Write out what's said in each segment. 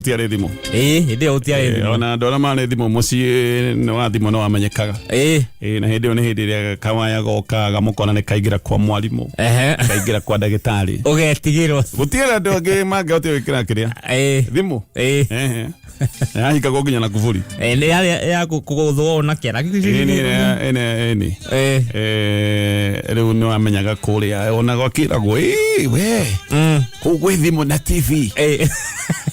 gutiare thimo inde gutiare thimo ona ndona mane thimo muci no athimo no amenyekaga na hinde one hinde ria kawaya goka gamukona ne kaigira kwa mwalimu kaigira kwa dagitari ugetigirwo gutiara ndoge mage ote wikira kiria thimo hika goginya na kuvuri ni ya kuguthwo na kera ene riu no amenyaga kuria ona gokiragwo we kugwe thimo na TV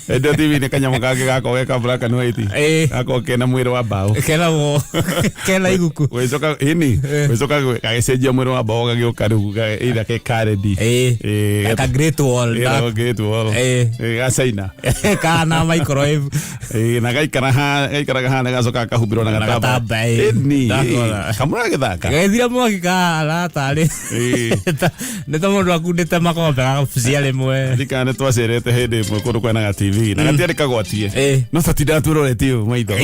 endo TV ni kanyamo kage gako weka black and white gako kena mwiro wa bao kena iguku wezoka kagecenjia mwiro wa bao gagioka riu ida ke karedi ka great wall gacaina kana microwave na gaikaraga hana gacoka kahumbirwo na gatamba ni kamura githaka gaithira mwaki ka aratari nĩ ta mũndũ akundĩte makombe gagabucia rĩmwe ndikane twacerete hĩndĩ ĩmwe kũndũ kwĩna TV na gatiarĩ kagwatie no tatinda turorete maitho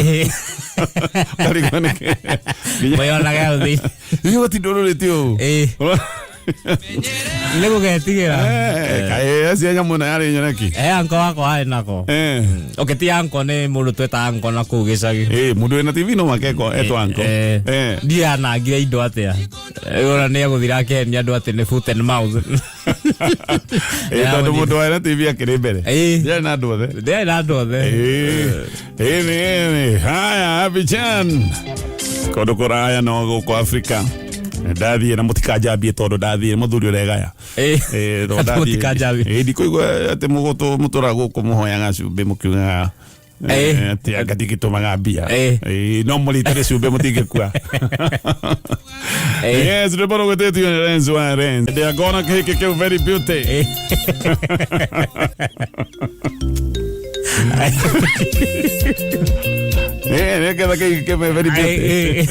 moyonaga thĩ iyo tindororete lego getigira kae cia nyamu na yari nyoneki anko wako ai nako oketi anko ne mundu tweta anko na kugicagi mundu ena TV no makeko eto anko dia na ngira indo atia ora ne guthira kenya andu ati ne foot and mouth ndo mundu ena TV akiri mbere dia na andu othe haya Abidjan kodo koraya no go Afrika ndathie na mutikajambie tondu ndathie muthuri uregaya ndo mutikajambie ndikoigwa ati mutura guku muhoya gacumbe mukiuga ati akatigitumaga mbia no muritire cumbe mutingekua yes reboro gwetetio ni Renzo they are gonna kick it very beauty neketha keike very beauty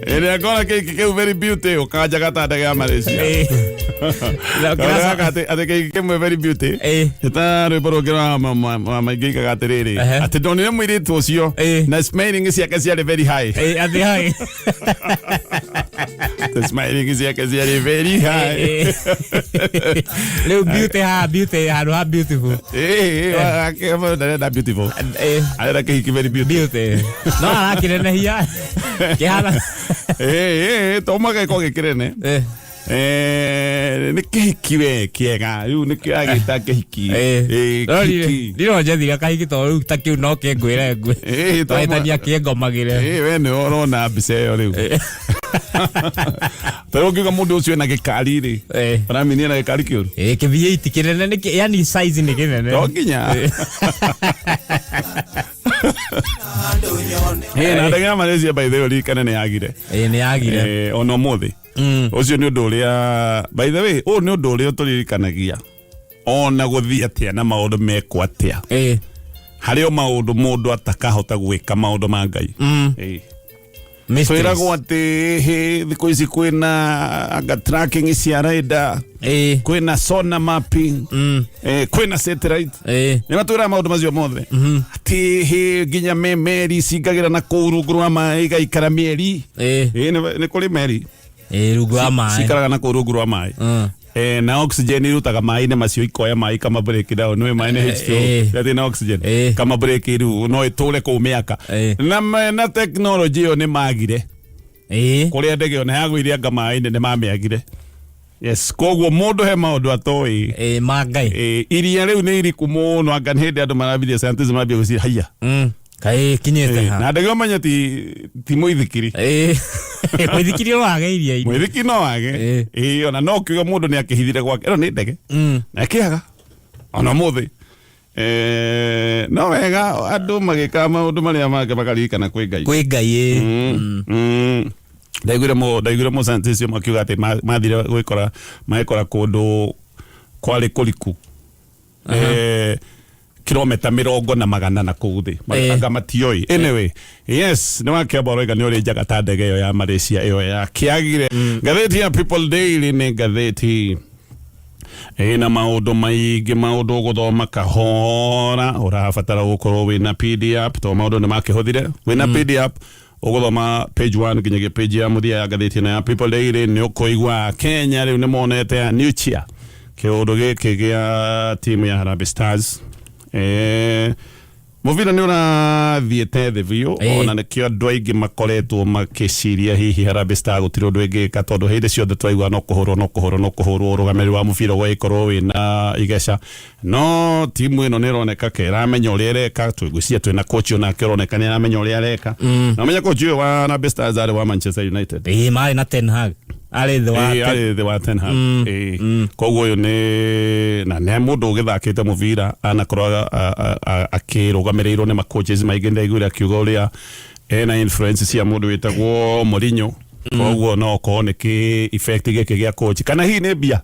ere agora keike very beauty ukaja gatanda ga Malaysia ate keike very beauty eta reboro gira maigika gaterere ate donire mwiritu ucio na smiling is yake very high at the high the smiling is yake very high little beauty how beautiful that beautiful I like keike very beauty no akirene hiya kihana toma ke ko kirene ni kiwe kiega yu ni kiagita kihiki ndiro njethi kahiki to ru ta kiu no ke ngwire ngwe twaitania kiengomagire we ni orona mbica yo riu pero kiuga mundu ucio na gikari ri ramini na gikari kiuru kivi8 kirene ni yani size ni kinene no nginya na ndagira Malaysia by the way kanene yagire ni yagire ono muthi ucio ni undu uria by the way ni undu uria turirikanagia ona guthia atia na maundu mekwa atia hario maundu mundu atakahota gwika maundu ma Ngai twiragwo ati thiku ici kwina anga tracking cia radar kwina sonar mapping kwina satellite ni matwira maundu macio mothe ati nginya meri cingagira na kurungu rwa mai gaikara mieri ni kuri meri rungu rwa mai cikaraga na kurungu rwa mai na oxygen irutaga mai ne macio ikoya mai kama break down no mai ne H2O yati na oxygen kama break iru no itule ko miaka na technology yo ne magire kuria ndege ona yagwire anga mai ne mamiagire yes koguo mundu he maundu atoi magai iria riu ni iriku muno anga hinde andu marabiria scientists marabia gucira haya kai kinyete ha na ndege manya ti muithikiri muithikiri wage iria ine muithikiri no wage ona no kiuga mundu ni akihithire gwake ero ni ndege na kiaga ona muthi no wega andu magika maundu maria make bakarikana kwi Ngai ndaigwire mo scientist makiuga ati mathire gwikora kundu kwari kuriku kilomita 100 na 100 na kuthi anga matioi anyway yes no akeboroga ni uri jaga ta ndege yo ya Malaysia iyo ya kiagire ngatheti ya People Daily ni ngatheti na maundu maigi maundu guthoma kahora urabatara gukorwo wina PDF to maundu ni makihuthire wina PDF uguthoma page 1 nginyagia page ya muthia ya ngatheti na ya People Daily ni ukoigwa Kenya riu ni monete nuclear kiundu giki gia timu ya Harambee Stars Muvira ni urathiete thi biu ona nikio andu aingi makoretwo makiciria hihi Harambee Stars gutiri undu ingika tondu hindi ciothe twaigua no kuhurwo urugamiri wa mubira gwikorwo wina igeca no timu ino nironeka ke iramenya uria ireka twigucia twina coach onake uroneka ni aramenya uria areka na menya coach uyu wa Harambee Stars ari wa Manchester United mari na Ten Hag ari the wa Ten Hag koguo uyu ni na ne mundu ugithakite mubira anakorwa akirugamiriro ni macoaches maingi ndaigwira kiugo uria ena influence cia mundu witagwo Mourinho koguo no koneke effect gike gia coach kana hi ni bia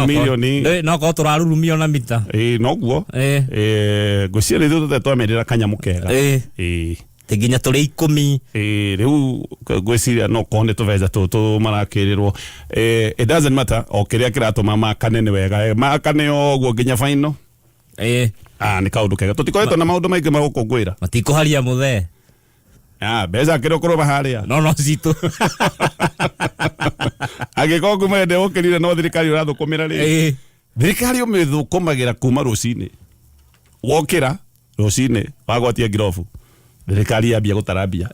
milioni no ko turarurumio na mita noguo guciari thu twamerera kanyamu kega teginya turi 10 riu gwiciria no kone tuveza tu marakirirwo it doesn't matter okiria kiratuma makane ni wega makane oguo nginya final ni kaundu kega tutikoretwo na maundu maingi magukungwira matikuharia muthe beza kiro kuroba haria no citu agikongu mende ukirire no thirikari urathukumira ri thirikari umithukumagira kuma rucini wokira rucini wagwatia ngirofu thirikari yambia gutarambia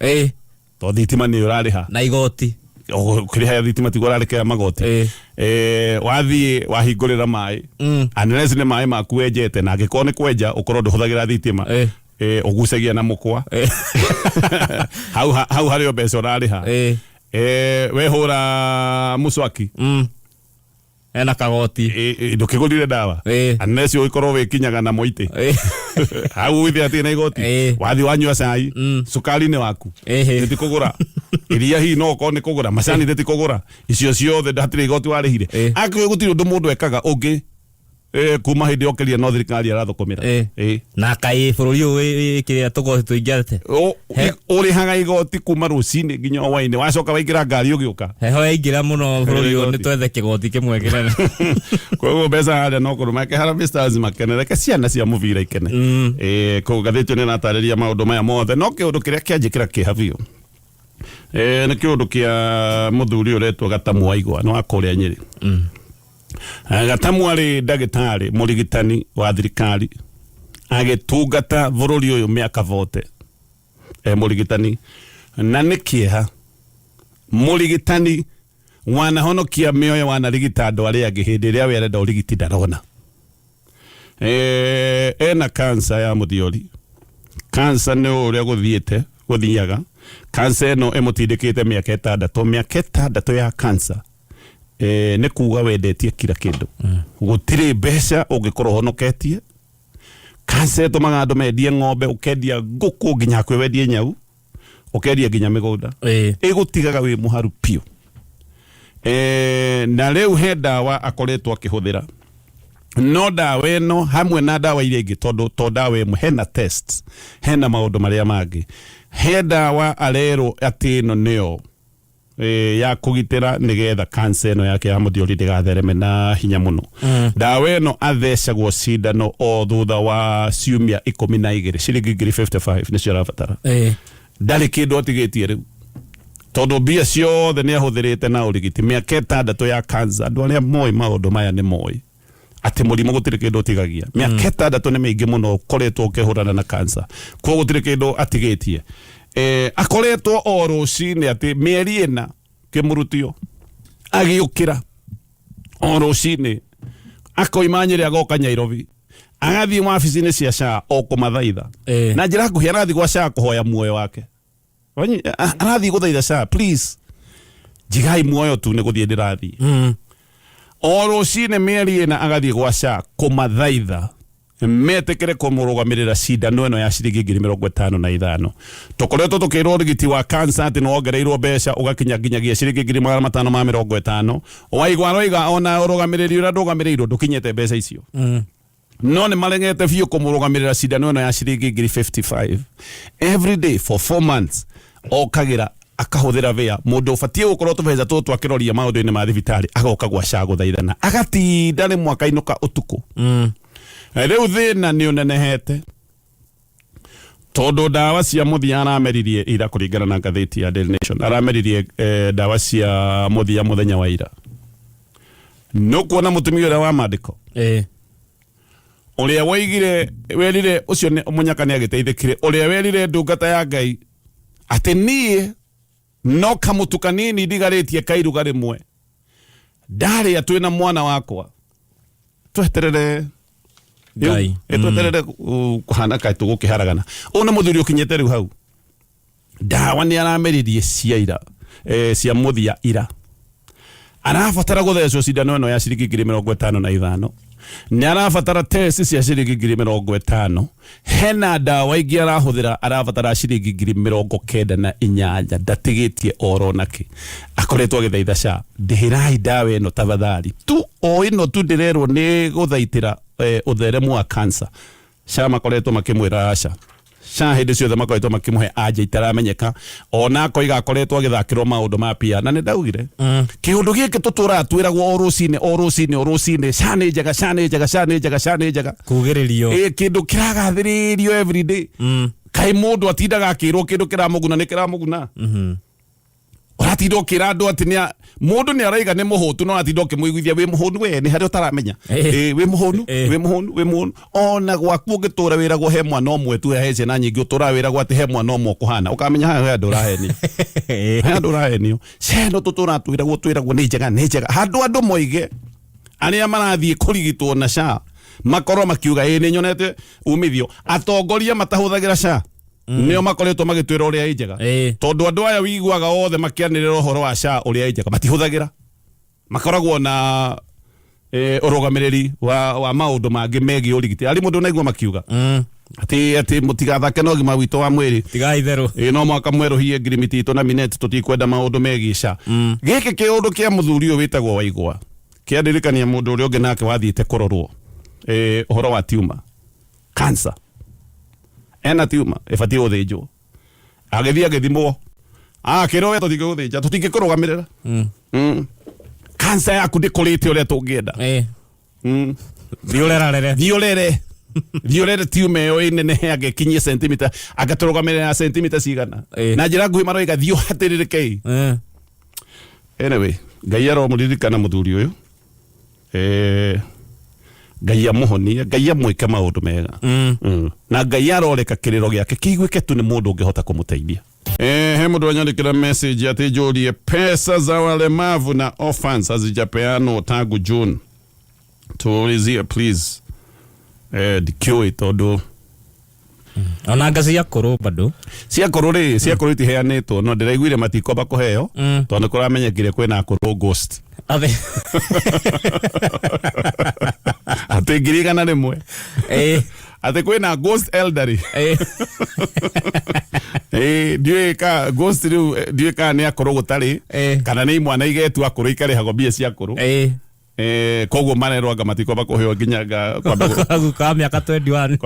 to thitima ni urariha na igoti ukiriha thitima tigo urarekera magoti wathie wahingurira mai unless ni mai maku wenjete na angikoo ni kwenja ukorwo nduhuthagira thitima ugucagia na mukwa hau hario mbeca urariha wehura muswaki ena kagoti ndukigurire dawa unless uikorwo wikinyaga na moite hau withi ati na igoti wathi wanyua cai sukari ni waku nditikugura iria hi no ko ni kugura macani nditikugura icio ciothe ndatire igoti warihire akwe gutiri undu mundu ekaga ungi kuma hindi okeria no thirikari arathukumira na kai bururi uyu kiria tugoti tuingate urihaga igoti kuma rucini nginya waini wacoka waingira ngari ugiuka heho yaingira muno bururi uyu ni twethe kigoti kimwe kinene koguo mbeca haria no kuruma ke Harambee Stars makenereke ciana cia muvira ikene koguo gathitio ni natariria maundu maya mothe no kiundu kiria kianjikira kihavio ni kiundu kia muthuri uretwo Gatamu Waigwa no akuria Nyeri Gatamu ari ndagitari murigitani wa thirikari agitungata bururi uyu miaka vote murigitani na nikieha murigitani wanahonokia mioyo wanarigita andu aria angi hindi iria we arenda urigiti ndarona ena cancer ya muthiori cancer ni uria guthiaga cancer eno emutindikite miaka 6 ya cancer ne kuga wendetie kila kindu gutire mbeca ungikorwo honoketie cancer tumaga andu mendie ng'ombe ukendia nguku nginya kwe wendie nyau ukendia nginya migunda igutigaga wi muharu pio na riu he dawa akoretwo akihuthira no dawa eno hamwe na dawa iria ingi tondu dawa imwe hena tests hena maundu maria mangi he dawa arero ati ino nio ya kugitira nigetha cancer eno yake ya muthiori ndigathereme na hinya muno dawa eno athecagwo cindano o thutha wa ciumia 12 ciringi 55 nicio arabatara ndari kindu atigitie riu tondu mbia ciothe ni ahuthirite na urigiti miaka 6 ya cancer andu aria moi maundu maya ni moi ati murimu gutire kindu utigagia miaka 6 ni mingi muno koretwo ukihurana na cancer ko gutire kindu atigitie akoretwo o rucini ati mieri ena kimurutio agiukira o rucini akoimanyire agoka Nairobi agathie wabici-ini cia SHA o kumathaitha na njira nguhi arathi gwa SHA kuhoya muoyo wake arathi guthaitha SHA please jigai muoyo tu ni guthie ndirathi o rucini mieri ena agathie gwa SHA kumathaitha metekere kumurugamirira cindano eno ya ciringi 55,000 tukoretwo tukirwo rigiti wa cancer ati no ongereirwo mbeca ugakinya nginyagia ciringi 550 waigwa roiga ona urugamiriri ura ndugamirirwo ndukinyete mbeca icio no ni marengete biu kumurugamirira cindano eno ya ciringi 55 every day for 4 months okagira akahuthira via mundu ubatie gukorwo tubeza tu twakiroria maundu-ini ma thibitari agoka gwa SHA guthaithana agatinda ni mwaka inuka utuku riu thina ni unenehete tondu dawa cia muthia arameririe ira kuringana na ngatheti ya Daily Nation arameririe dawa cia muthia muthenya wa ira no kuona mutumia ura wa mandiko uria waigire werire ucio ni munyaka ni agiteithikire uria werire ndungata ya Ngai ati nie no kamutu kanini ndigaritie kairuga rimwe ndari atwina mwana wakwa tweterere Ngai tweterere kuhana kai tugukiharagana una muthuri ukinyete riu hau ndawa ni arameririe ciaira cia muthia ira arabatara guthecwo cindano ino ya ciringi 55,000 ni arabatara test cia ciringi 50,000 hena ndawa ingi arahuthira arabatara ciringi 98,000 ndatigitie oro naki akoretwo agithaitha SHA ndihirai ndawa ino tafadhali tu o ino tu ndirerwo ni guthaitira utheremu wa cancer SHA makoretwo makimwira aca SHA hindi ciothe makoretwo makimuhe anja itaramenyeka ona koiga akoretwo agithakirwo maundu ma pia na nindaugire kiundu giki tutura twiragwo o rucine SHA ni njega kugiririo kindu kiragathiririo every day kai mundu atindaga akirwo kindu kiramuguna ni kiramuguna uratinda ukira andu ati ni mundu ni araiga ni muhutu no atinda ukimuiguithia wi muhunu we ni hari utaramenya wi muhunu ona gwaku ngitura wiragwo he mwana omwe tu hece na nyingi utura wiragwo ati he mwana omwe kuhana ukamenya ha andu uraheni ha andu uraheni ceno tutura twiragwo ni njega andu moige aria marathie kurigitwo na SHA makorwo makiuga ni nyonete umithio atongoria matahuthagira SHA nio makoretwo magitwira uria njega tondu andu aya wiguaga othe makianirira uhoro wa SHA uria njega matihuthagira makoragwo na urugamiriri wa maundu mangi megi urigiti ari mundu naigua makiuga ati mutigathake no gima wito wa mwiri tiga itheru no mwaka mweru hie grimiti ito na minute tutikwenda maundu megi SHA giki kiundu kia muthuri uyu witagwo Waigwa kiandirikania mundu uria ungi nake wathiite kurorwo uhoro wa tumor cancer ena tumor ifati uthinjwo agithia githimwo kirowe tutiguthinja tutingikurugamirira cancer yaku ndikurite uria tungienda thiorere tumor yo inene agekinyie centimeter agaturugamirira centimeter cigana na njira nguhi maroiga thio hatiririke anyway Ngai aromuririkana muthuri uyu Ngai amuhonie Ngai amwike maundu mega na Ngai aroreka kiriro giake kiiguike tu ni mundu ungihota kumuteithia he mundu anyandikira message ati njurie pesa za walemavu na orphans hazijapeanwo tangu June tuulizie please dikiwe tondu ona ngazi ya koro bado cia koro itiheanitwo no ndiraiguire matikoba kuheo tondu kuramenyekire kwina koro ghost ati ngirigana rimwe ati kwina ghost elderly ndiweka ghost riu ndiweka ni akoro gutari kana ni mwana igetu akoro ikare hago bia cia akoro koguo marerwaga matikoba kuheo nginyaga kwa miaka 21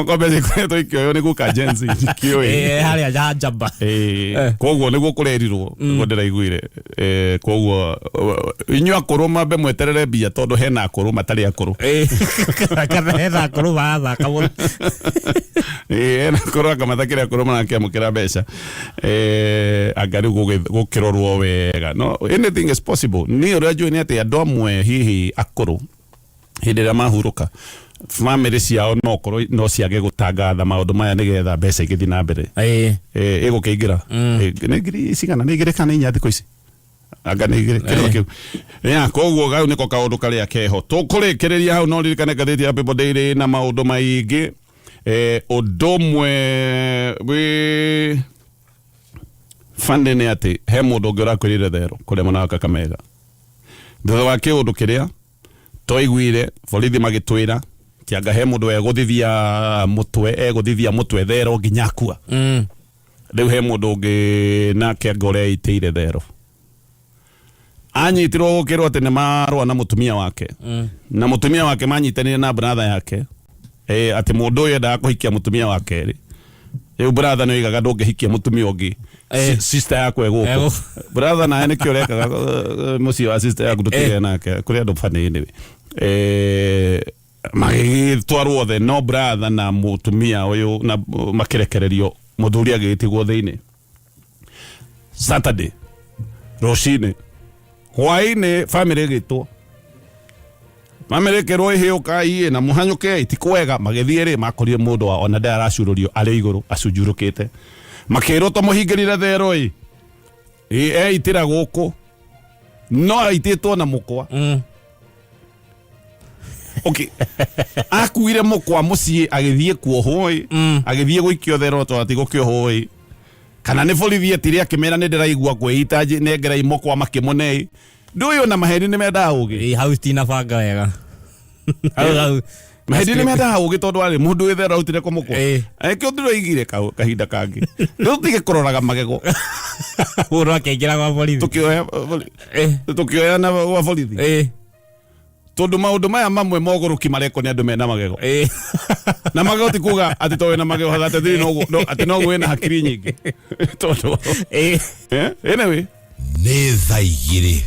kwambe kwetwo ikioyo ni guka jenzi kioe haria jamba koguo niguo kurerirwo ndiraiguire koguo inyu akoro mambe mweterere bia tondu hena akoro matari akoro kana hena akoro bathaka muno hena akoro akamathakira akoro marakiamukira mbeca angari gukirorwo wega no anything is possible ni uria njui ni ati andu amwe hihi akoro hindi ria mahuruka family ciao no ciage gutangatha maundu maya nigetha mbeca igithi na mbere igukiingira ni ngiri cigana ni ngiri kana inya thiko ici anga ni ngiri kiro kiu koguo gau niko kaundu karia keho tukurikiriria hau no ririkane ngathiti ya People Daily na maundu maingi undomwe wi fande ni ati he mundu ungi urakwirire thero kuria mwana wa Kakamega thutha wa kiundu kiria toiguire borithi magitwira kianga he mundu eguthithia mutwe thero nginyakua riu he mundu ungi nake ngore iteire thero anyitirwo gukirwo ati ni marwa na mutumia wake na mutumia wake manyitanire na brother yake ati mundu uyu endaga kuhikia mutumia wake ri riu brother no igaga ndungihikia mutumia ungi sister yakwe eguko brother na nikio rekaga muci wa sister yaku ndutire nake kuria andu fanini magitwarwo the no brother na mutumia uyu na makirekererio muthuri agitigwo thiini Saturday rucine hwaini family gitwo mamerekerwo iheo kai na muhanyuke itikwega magithiere makorie mundu wa ona ndara acururio ari iguru acunjurukite makiro to muhingirire thero itira guku no aititwo na mukwa okay akuire mukwa mucii agithie kuohwo agithie guikio thero to ati gukiohwo kana ni borithi etire akimera ni ndiraigua kwita nengerai mukwa makimune nduyo na maheni ni menda ugi hau tina banga wega hau maheni ni menda ugi tondu ari mundu withera utire ko mukwa kio ndiro igire kahinda kangi ndu tige kuroraga magego uro akingira kwa borithi tukioya na wa borithi tondu maundu maya mamwe moguruki mareko ni andu mena magego na magego ti kuga ati towe na magego hathate thiri no ati no gwena hakiri nyingi tondu anyway ne thaigire